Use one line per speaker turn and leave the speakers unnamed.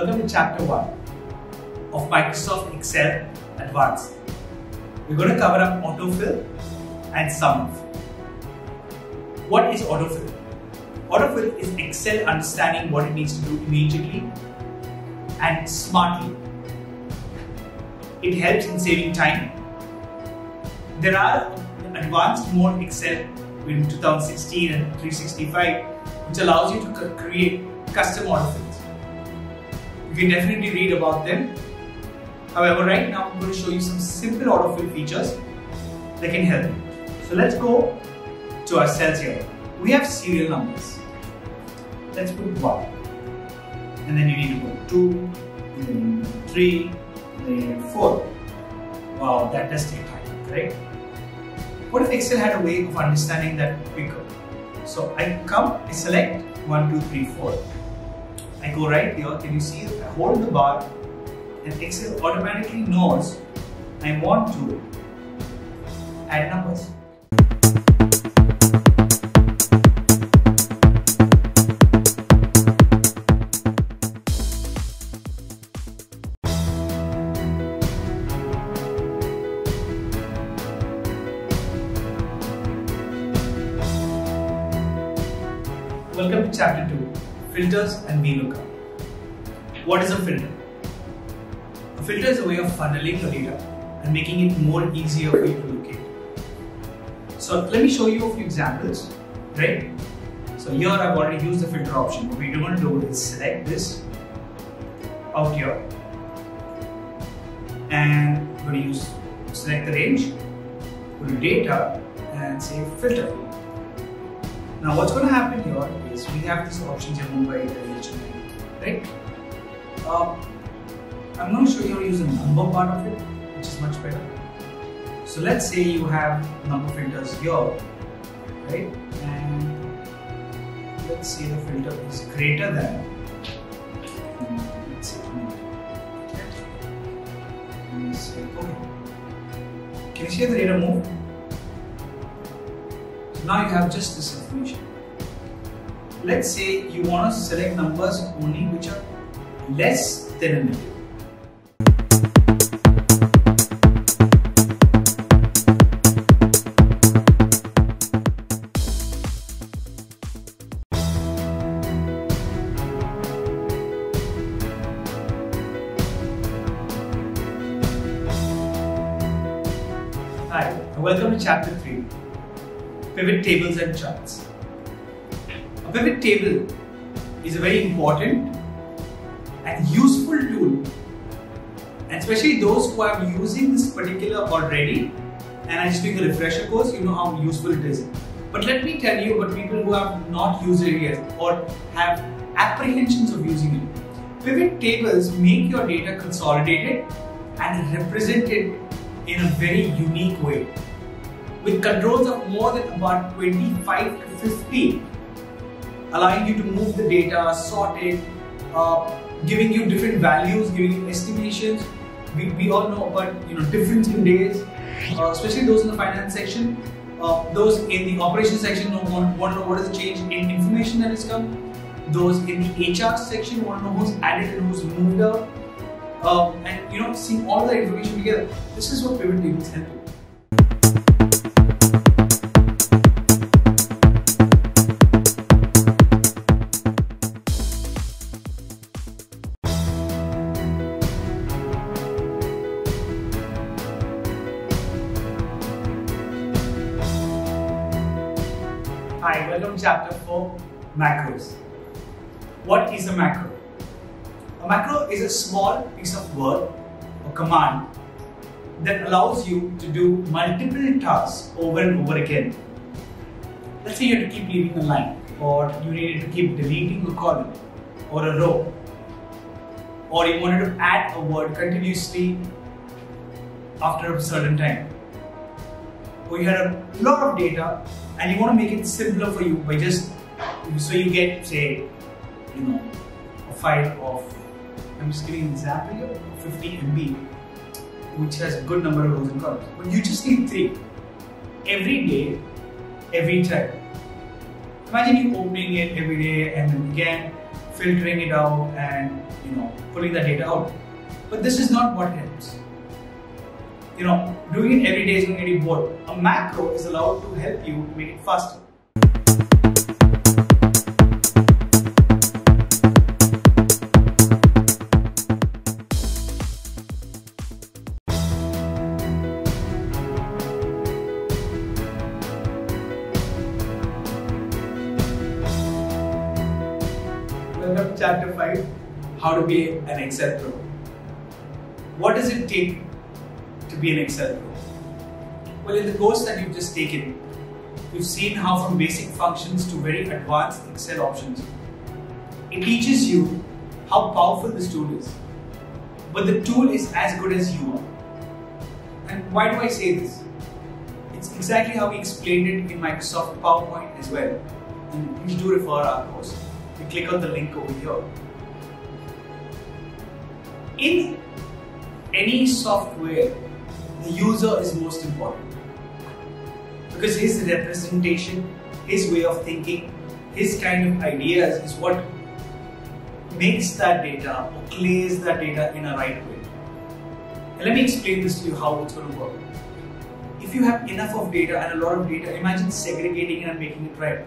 Welcome to Chapter 1 of Microsoft Excel Advanced. We're going to cover up autofill and SUMIF. What is autofill? Autofill is Excel understanding what it needs to do immediately and smartly. It helps in saving time. There are advanced mode Excel in 2016 and 365 which allows you to create custom autofills. You can definitely read about them. However, right now I'm going to show you some simple autofill features that can help you. So let's go to our cells here. We have serial numbers. Let's put 1. And then you need to put 2, and then you need 3, and then you need 4. Wow, that does take time, correct? What if Excel had a way of understanding that quicker? So I select 1, 2, 3, 4. I go right here, can you see? I hold the bar and Excel automatically knows I want to add numbers. Welcome to Chapter 2, Filters and VLOOKUP. What is a filter? A filter is a way of funneling your data and making it more easier for you to locate. So let me show you a few examples, right? So here I've already used the filter option. What we're going to do is select this out here and we're going to select the range, go to data and say filter. Now what's going to happen here is we have these options here, Mumbai, Delhi, Chennai, right? I'm going to show you how to use the number part of it, which is much better. So let's say you have number filters here, right? And let's say the filter is greater than, let's say, and we say, okay. Can you see the data move? Now you have just this information. Let's say you want to select numbers only which are less than a million. Hi, welcome to Chapter 3. Pivot tables and charts. A pivot table is a very important and useful tool, and especially those who are using this particular already and are just doing a refresher course, you know how useful it is. But let me tell you about people who have not used it yet or have apprehensions of using it. Pivot tables make your data consolidated and represented in a very unique way, with controls of more than about 25 to 50, allowing you to move the data, sort it, giving you different values, giving you estimations. We all know about difference in days, especially those in the finance section. Those in the operations section want to know what is the change in information that has come. Those in the HR section want to know who's added and who's moved up. And seeing all the information together. This is what pivot tables help you. Hi, welcome to Chapter 4, Macros. What is a macro? A macro is a small piece of work or command that allows you to do multiple tasks over and over again. Let's say you have to keep leaving a line, or you needed to keep deleting a column or a row, or you wanted to add a word continuously after a certain time, or you had a lot of data and you want to make it simpler for you by so you get, say, a file of, I'm just giving an example here, 50 MB, which has a good number of rows and columns. But you just need 3 every day, every time. Imagine you opening it every day and then again filtering it out and pulling the data out. But this is not what helps. Doing it every day is going to get you bored. A macro is allowed to help you to make it faster. Welcome to Chapter 5, How to be an Excel Pro. What does it take to be an Excel Pro? Well, in the course that you've just taken, you've seen how from basic functions to very advanced Excel options, it teaches you how powerful this tool is. But the tool is as good as you are. And why do I say this? It's exactly how we explained it in Microsoft PowerPoint as well. And please do refer our course. You click on the link over here. In any software, the user is most important because his representation, his way of thinking, his kind of ideas is what makes that data or plays that data in a right way. And let me explain this to you how it's going to work. If you have enough of data and a lot of data, imagine segregating it and making it right.